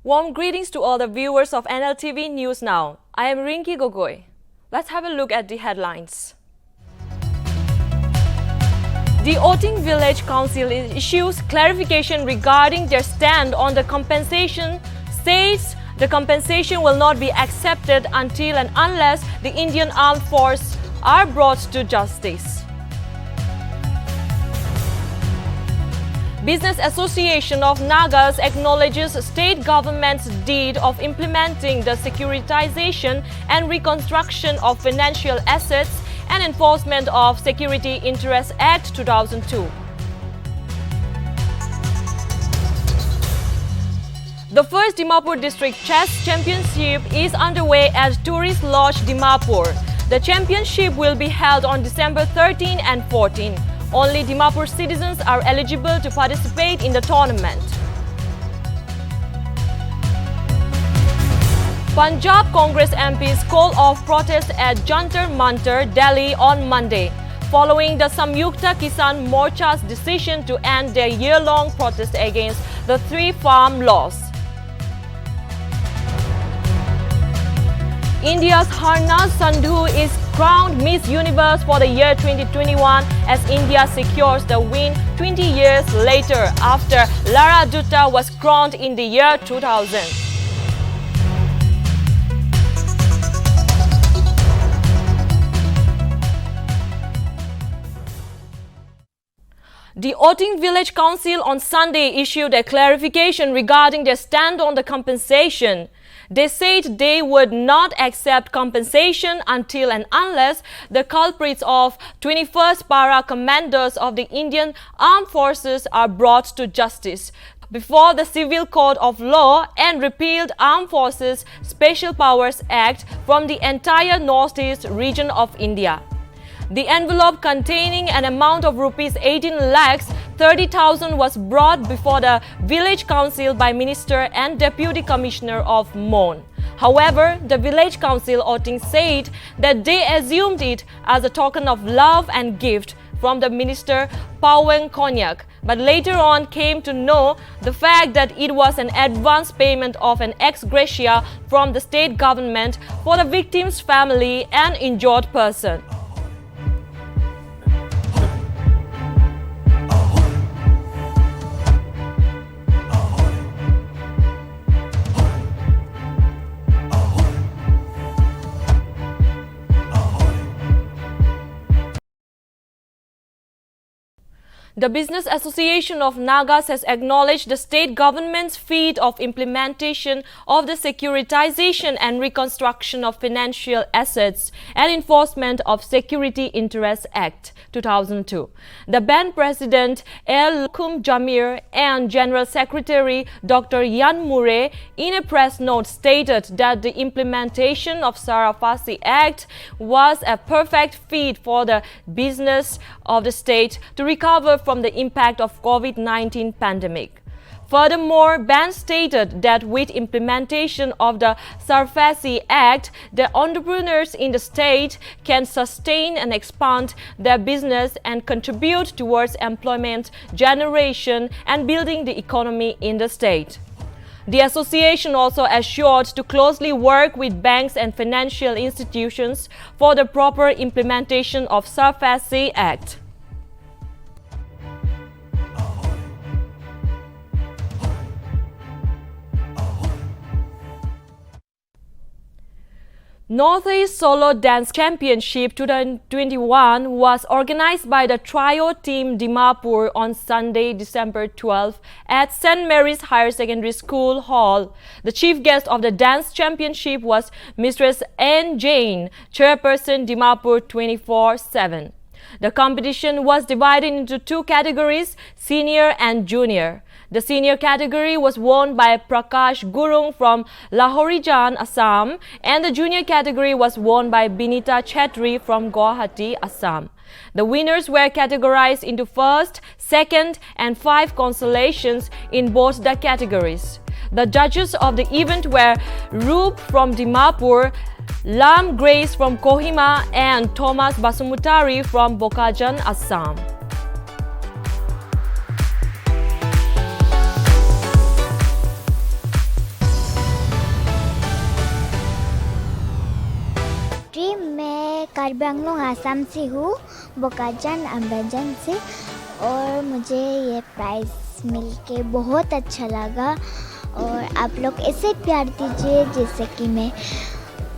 Warm greetings to all the viewers of Nltv News Now. I am Rinki Gogoi. Let's have a look at the headlines. The Oting Village Council issues clarification regarding their stand on the compensation, states the compensation will not be accepted until and unless the Indian Armed Forces are brought to justice. Business Association of Nagas acknowledges state government's deed of implementing the securitization and reconstruction of financial assets and enforcement of Security Interest Act 2002. The first Dimapur District Chess Championship is underway at Tourist Lodge, Dimapur. The championship will be held on December 13 and 14. Only Dimapur citizens are eligible to participate in the tournament. Punjab Congress MPs call off protest at Jantar Mantar, Delhi on Monday, following the Samyukta Kisan Morcha's decision to end their year-long protest against the three farm laws. India's Harnaz Sandhu is crowned Miss Universe for the year 2021 as India secures the win 20 years later after Lara Dutta was crowned in the year 2000. The Oting Village Council on Sunday issued a clarification regarding their stand on the compensation. They said they would not accept compensation until and unless the culprits of 21st Para commanders of the Indian Armed Forces are brought to justice before the Civil Code of Law and repealed Armed Forces Special Powers Act from the entire northeast region of India. The envelope containing an amount of rupees 18,30,000 was brought before the village council by Minister and Deputy Commissioner of Mon. However, the village council Oting said that they assumed it as a token of love and gift from the minister Pawang Konyak, but later on came to know the fact that it was an advance payment of an ex gratia from the state government for the victim's family and injured person. The Business Association of Nagas has acknowledged the state government's feat of implementation of the Securitization and Reconstruction of Financial Assets and Enforcement of Security Interest Act 2002. The band president El Kum Jamir and General Secretary Dr. Yan Murray in a press note stated that the implementation of Sarafasi Act was a perfect feat for the business of the state to recover from the impact of COVID-19 pandemic. Furthermore, BAN stated that with implementation of the Sarfasi Act, the entrepreneurs in the state can sustain and expand their business and contribute towards employment generation and building the economy in the state. The association also assured to closely work with banks and financial institutions for the proper implementation of Sarfasi Act. Northeast Solo Dance Championship 2021 was organized by the Trio Team Dimapur on Sunday, December 12 at St. Mary's Higher Secondary School Hall. The chief guest of the dance championship was Mistress N. Jain, Chairperson Dimapur 24/7. The competition was divided into two categories, senior and junior. The senior category was won by Prakash Gurung from Lahorijan, Assam, and the junior category was won by Binita Chetri from Guwahati, Assam. The winners were categorized into first, second, and 5 consolations in both the categories. The judges of the event were Roop from Dimapur, Lam Grace from Kohima, and Thomas Basumutari from Bokajan, Assam. Karbi Anglong Assam से हूँ, बोकाजान अम्बाजान से, और मुझे ये price मिलके बहुत अच्छा लगा। और आप लोग ऐसे प्यार दीजिए जैसे कि मैं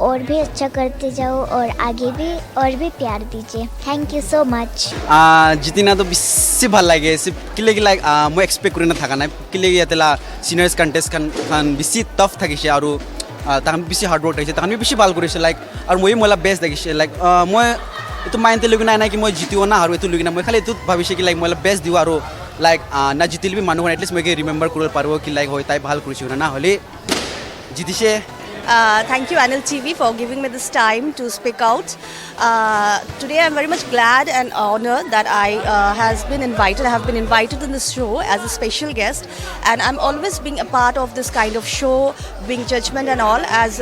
और भी अच्छा करते जाऊँ और आगे भी और भी प्यार दीजिए। Thank you so much. जितना तो बेसि ভাল লাগে किले कि लाइक मैं एक्सपेक्ट करि नाथाका ना किले यातेला सिनियर्स कन्टेस्ट खान बेसि टफ থাকিছে আৰু ताहान बेसि हार्ड वर्क থাকিছে ताहान बेसि ভাল কৰিছে लाइक আৰু মই मला बेस्ट লাগিছে लाइक মই एतु माइन्डते लगि নাই कि মই जितिও ना আৰু एतु लगि ना মই खाली एतु भाबिছে कि लाइक मला बेस्ट दिउ আৰু लाइक ना जितिले भी मानुह एटलिस्ट मैं रिमेम्बर কৰিব পারবো कि लाइक হয় তাই ভাল কৰিছে না হলে জিতিছে। Thank you NLTV for giving me this time to speak out. Today I'm very much glad and honored that I have been invited in this show as a special guest, and I'm always being a part of this kind of show, being judgment and all, as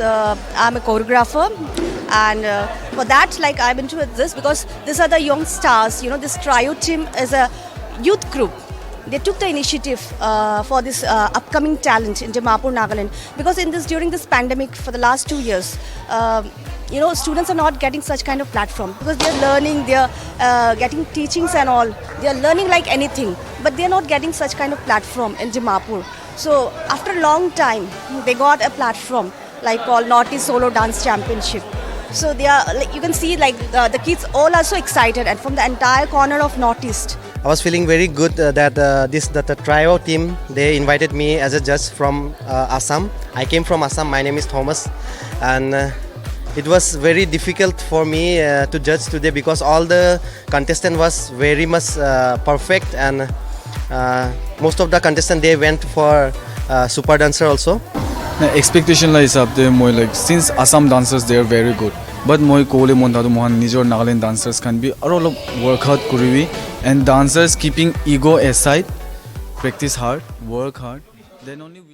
I'm a choreographer, and for that like I'm into this because these are the young stars. You know, this trio team is a youth group. They took the initiative for this upcoming talent in Dimapur, Nagaland, because during this pandemic for the last 2 years, you know, students are not getting such kind of platform because they're learning, they're getting teachings and all, they're learning like anything, but they're not getting such kind of platform in Dimapur. So after a long time, they got a platform like called Northeast Solo Dance Championship. So they are, like, you can see like the kids all are so excited, and from the entire corner of Northeast. I was feeling very good that the trio team, they invited me as a judge from Assam. I came from Assam. My name is Thomas, and it was very difficult for me to judge today because all the contestants was very much perfect, and most of the contestants they went for super dancer also. Expectation la hisab de moi like since Assam dancers they are very good, but moi kole mon thadu mohan nijor Nagaland dancers can be aro work hard koribi, and dancers keeping ego aside, practice hard, work hard, then only will.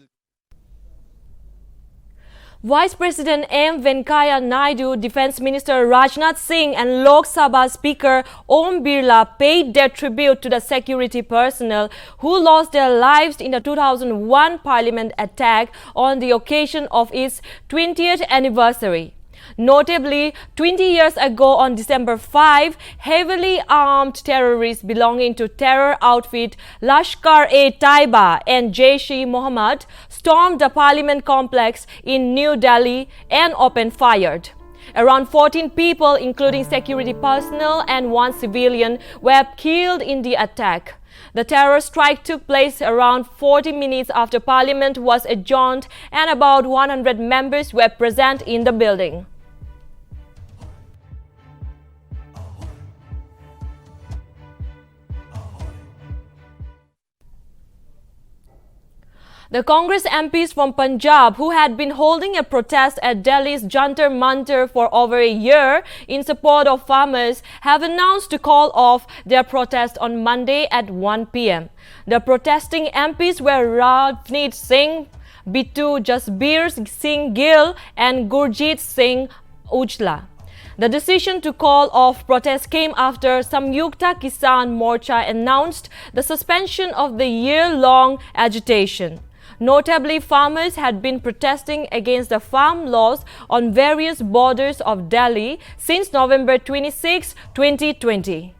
Vice President M. Venkaiah Naidu, Defence Minister Rajnath Singh and Lok Sabha Speaker Om Birla paid their tribute to the security personnel who lost their lives in the 2001 Parliament attack on the occasion of its 20th anniversary. Notably, 20 years ago on December 5, heavily armed terrorists belonging to terror outfit Lashkar-e-Taiba and Jaish-e-Mohammed stormed the parliament complex in New Delhi and opened fire. Around 14 people, including security personnel and one civilian, were killed in the attack. The terror strike took place around 40 minutes after Parliament was adjourned and about 100 members were present in the building. The Congress MPs from Punjab, who had been holding a protest at Delhi's Jantar Mantar for over a year in support of farmers, have announced to call off their protest on Monday at 1 p.m. The protesting MPs were Ravneet Singh, Bittu Jasbir Singh Gill and Gurjit Singh Ujla. The decision to call off protests came after Samyukta Kisan Morcha announced the suspension of the year-long agitation. Notably, farmers had been protesting against the farm laws on various borders of Delhi since November 26, 2020.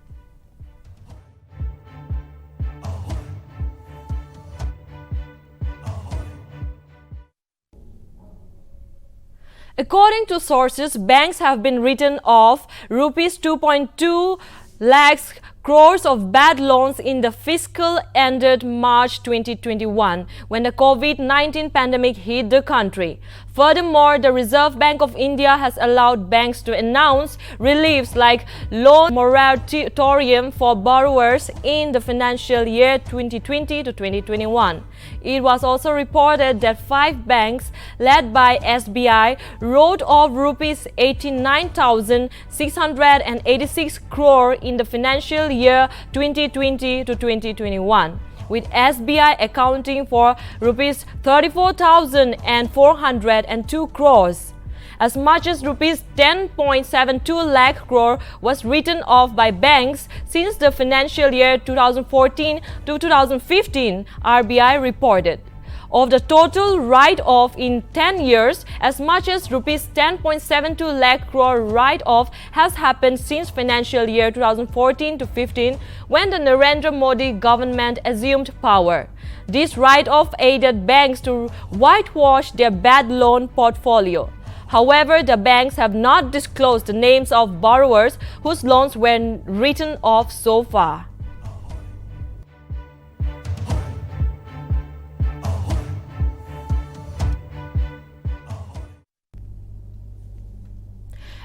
According to sources, banks have been written off rupees 2.2 lakhs crores of bad loans in the fiscal ended March 2021 when the COVID-19 pandemic hit the country. Furthermore, the Reserve Bank of India has allowed banks to announce reliefs like loan moratorium for borrowers in the financial year 2020 to 2021. It was also reported that 5 banks led by SBI wrote off rupees 89,686 crore in the financial year 2020 to 2021, with SBI accounting for rupees 34,402 crores. As much as rupees 10.72 lakh crore was written off by banks since the financial year 2014 to 2015, RBI reported. Of the total write-off in 10 years, as much as rupees 10.72 lakh crore write-off has happened since financial year 2014 to 15 when the Narendra Modi government assumed power. This write-off aided banks to whitewash their bad loan portfolio. However, the banks have not disclosed the names of borrowers whose loans were written off so far.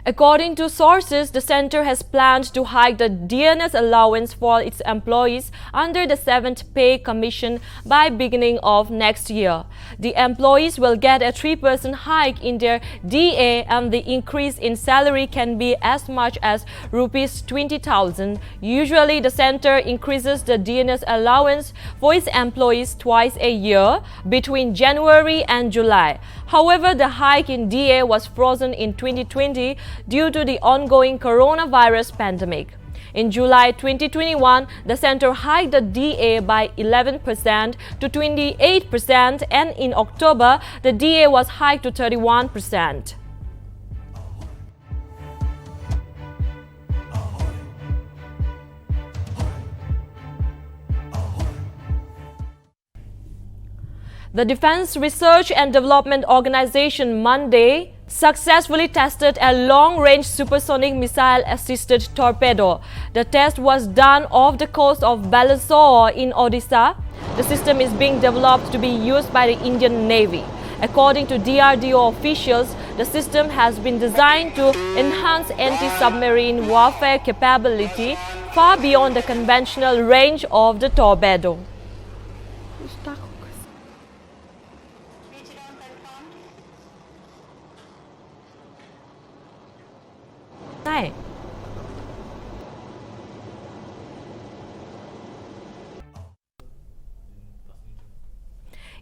According to sources, the center has planned to hike the DNS allowance for its employees under the 7th Pay Commission by beginning of next year. The employees will get a 3% hike in their DA, and the increase in salary can be as much as rupees 20,000. Usually, the center increases the DNS allowance for its employees twice a year between January and July. However, the hike in DA was frozen in 2020 due to the ongoing coronavirus pandemic. In July 2021, the center hiked the DA by 11% to 28%, and in October, the DA was hiked to 31%. The Defense Research and Development Organization Monday successfully tested a long-range supersonic missile-assisted torpedo. The test was done off the coast of Balasore in Odisha. The system is being developed to be used by the Indian Navy. According to DRDO officials, the system has been designed to enhance anti-submarine warfare capability far beyond the conventional range of the torpedo. Hi.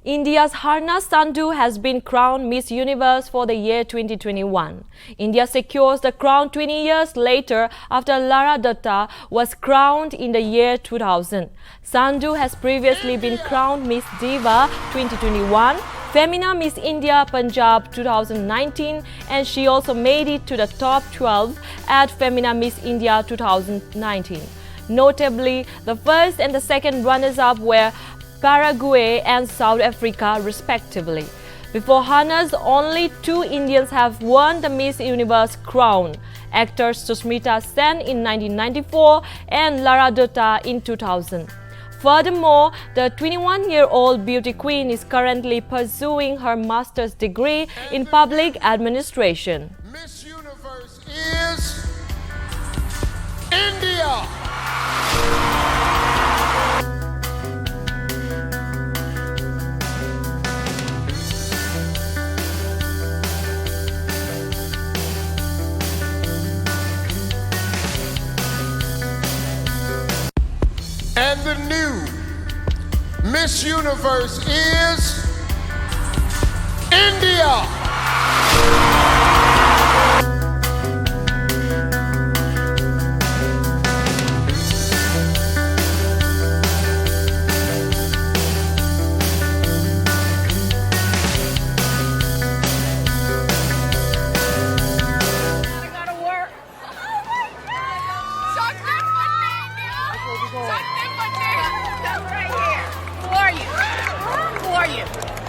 India's Harna Sandhu has been crowned Miss Universe for the year 2021. India secures the crown 20 years later after Lara Dutta was crowned in the year 2000. Sandhu has previously been crowned Miss Diva 2021, Femina Miss India Punjab 2019, and she also made it to the top 12 at Femina Miss India 2019. Notably, the first and the second runners-up were Paraguay and South Africa respectively. Before Harna's, only 2 Indians have won the Miss Universe crown: actors Susmita Sen in 1994 and Lara Dutta in 2000. Furthermore, the 21-year-old beauty queen is currently pursuing her master's degree in public administration. Miss Universe is India. And the new Miss Universe is India.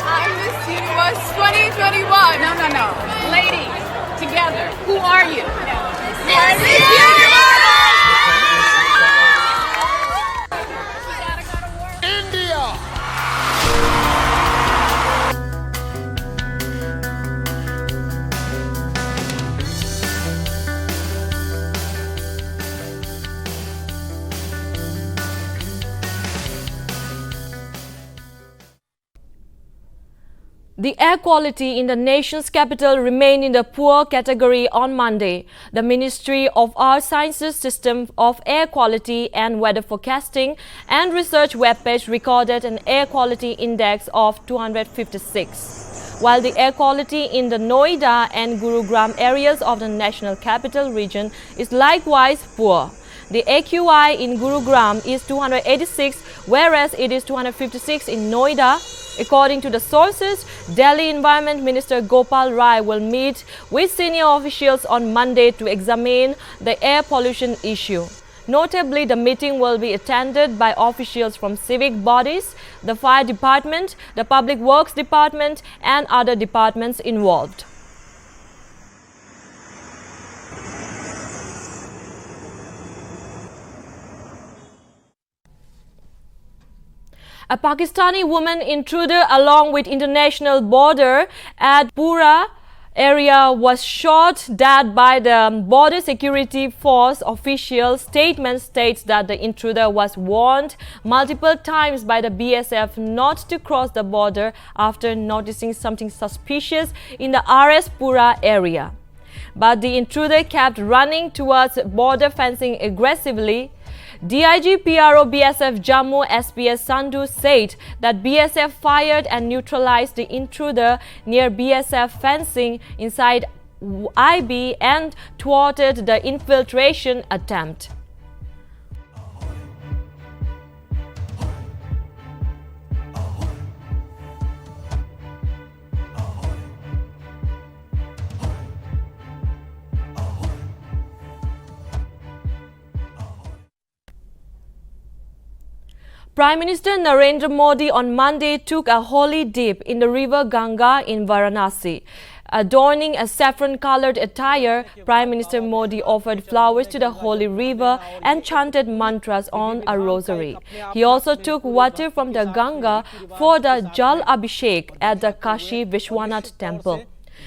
I'm Miss Universe 2021. No. Ladies, together. Who are you? Miss Universe! India. The air quality in the nation's capital remained in the poor category on Monday. The Ministry of Earth Sciences System of Air Quality and Weather Forecasting and Research webpage recorded an air quality index of 256. While the air quality in the Noida and Gurugram areas of the national capital region is likewise poor. The AQI in Gurugram is 286, whereas it is 256 in Noida. According to the sources, Delhi Environment Minister Gopal Rai will meet with senior officials on Monday to examine the air pollution issue. Notably, the meeting will be attended by officials from civic bodies, the fire department, the public works department, and other departments involved. A Pakistani woman intruder along with international border at Pura area was shot dead by the Border Security Force official. Statement states that the intruder was warned multiple times by the BSF not to cross the border after noticing something suspicious in the RS Pura area. But the intruder kept running towards border fencing aggressively. DIG PRO BSF Jammu SPS Sandhu said that BSF fired and neutralized the intruder near BSF fencing inside IB and thwarted the infiltration attempt. Prime Minister Narendra Modi on Monday took a holy dip in the river Ganga in Varanasi. Adorning a saffron-colored attire, Prime Minister Modi offered flowers to the holy river and chanted mantras on a rosary. He also took water from the Ganga for the Jal Abhishek at the Kashi Vishwanath Temple.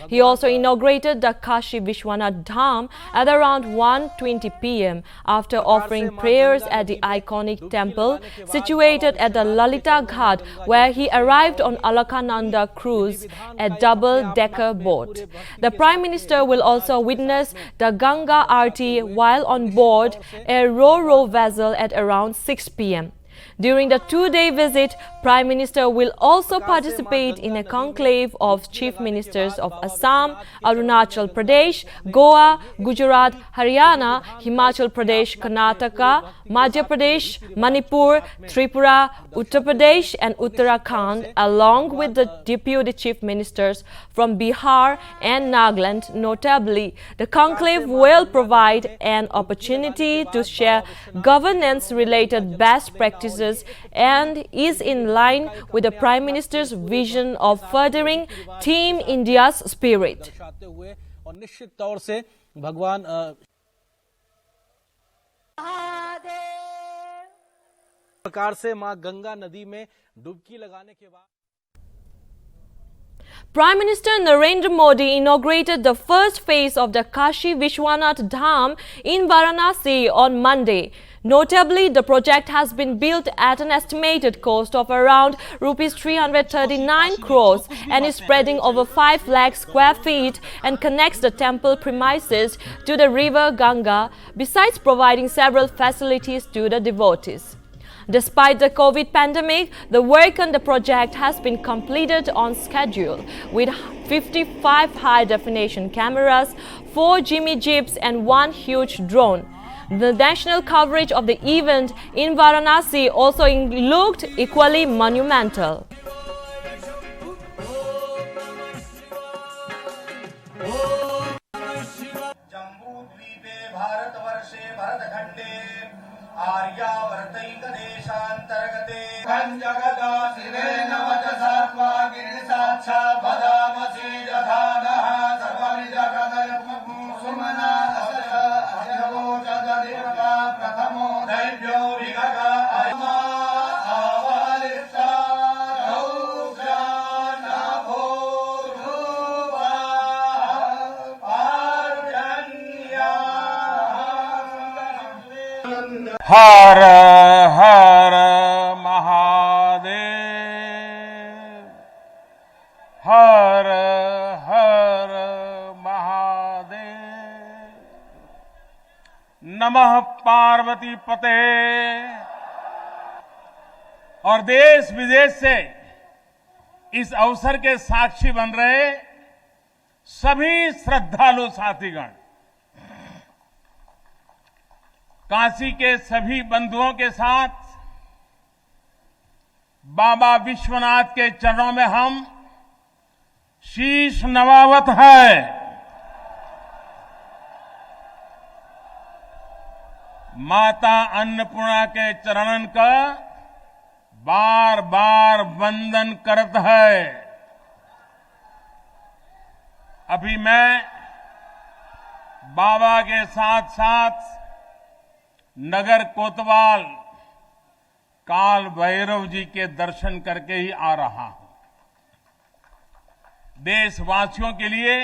He also inaugurated the Kashi Vishwanath Dam at around 1:20 p.m. after offering prayers at the iconic temple situated at the Lalita Ghat, where he arrived on Alaknanda cruise, a double-decker boat. The Prime Minister will also witness the Ganga Aarti while on board a ro-ro vessel at around 6 p.m. During the two-day visit, Prime Minister will also participate in a conclave of Chief Ministers of Assam, Arunachal Pradesh, Goa, Gujarat, Haryana, Himachal Pradesh, Karnataka, Madhya Pradesh, Manipur, Tripura, Uttar Pradesh and Uttarakhand, along with the Deputy Chief Ministers from Bihar and Nagaland. Notably, the conclave will provide an opportunity to share governance-related best practices and is in line with the Prime Minister's vision of furthering Team India's spirit. और निश्चित तौर से भगवान प्रकार से मां गंगा नदी में डुबकी लगाने के बाद Prime Minister Narendra Modi inaugurated the first phase of the Kashi Vishwanath Dam in Varanasi on Monday. Notably, the project has been built at an estimated cost of around Rs 339 crores and is spreading over 5 lakh square feet and connects the temple premises to the river Ganga, besides providing several facilities to the devotees. Despite the COVID pandemic, the work on the project has been completed on schedule with 55 high-definition cameras, 4 Jimmy Jeeps and 1 huge drone. The national coverage of the event in Varanasi also looked equally monumental. हर हर महादेव हर हर महादेव नमः पार्वती पते। और देश विदेश से इस अवसर के साक्षी बन रहे सभी श्रद्धालु साथीगण, काशी के सभी बंधुओं के साथ बाबा विश्वनाथ के चरणों में हम शीश नवावत है। माता अन्नपूर्णा के चरणन का बार बार वंदन करत है। अभी मैं बाबा के साथ साथ नगर कोतवाल काल भैरव जी के दर्शन करके ही आ रहा हूं। देशवासियों के लिए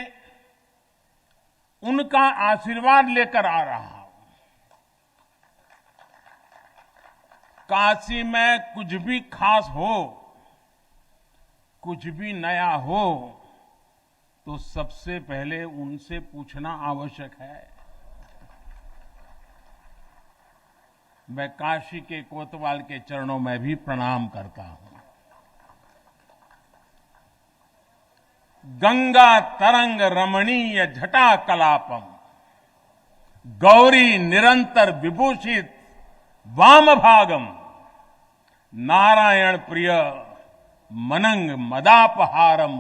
उनका आशीर्वाद लेकर आ रहा हूं। काशी में कुछ भी खास हो, कुछ भी नया हो, तो सबसे पहले उनसे पूछना आवश्यक है। मैं काशी के कोतवाल के चरणों में भी प्रणाम करता हूं। गंगा तरंग रमणीय जटा कलापम, गौरी निरंतर विभूषित वाम भागम, नारायण प्रिय मनंग मदापहारम,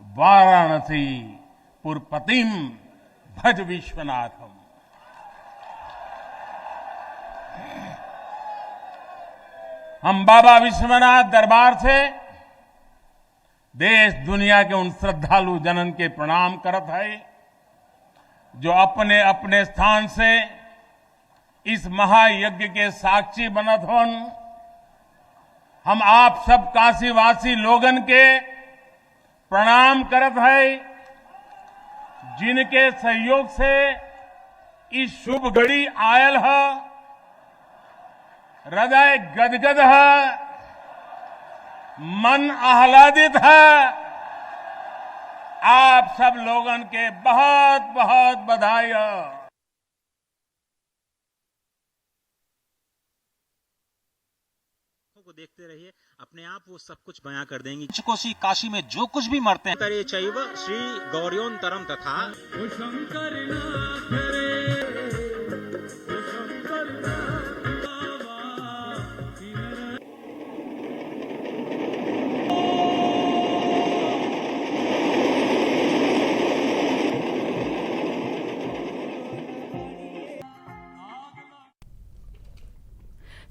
वाराणसी पुरपतिम भज विश्वनाथम। हम बाबा विश्वनाथ दरबार से देश दुनिया के उन श्रद्धालु जनन के प्रणाम करत है जो अपने अपने स्थान से इस महायज्ञ के साक्षी बनत होन। हम आप सब काशीवासी लोगन के प्रणाम करत है जिनके सहयोग से इस शुभ घड़ी आयल है। हृदय गदगद है, मन आह्लादित है। आप सब लोगन के बहुत बहुत बधाई है। को देखते रहिए, अपने आप वो सब कुछ बयां कर देंगी। कोसी काशी में जो कुछ भी मरते हैं करे चैव श्री गौर्योन्तरम तथा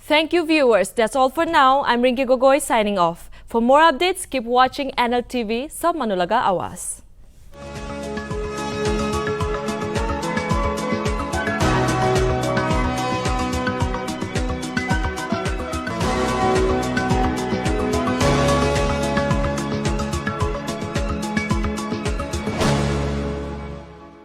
Thank you, viewers. That's all for now. I'm Rinki Gogoi signing off. For more updates, keep watching NLTV. Sab Manulaga Awas.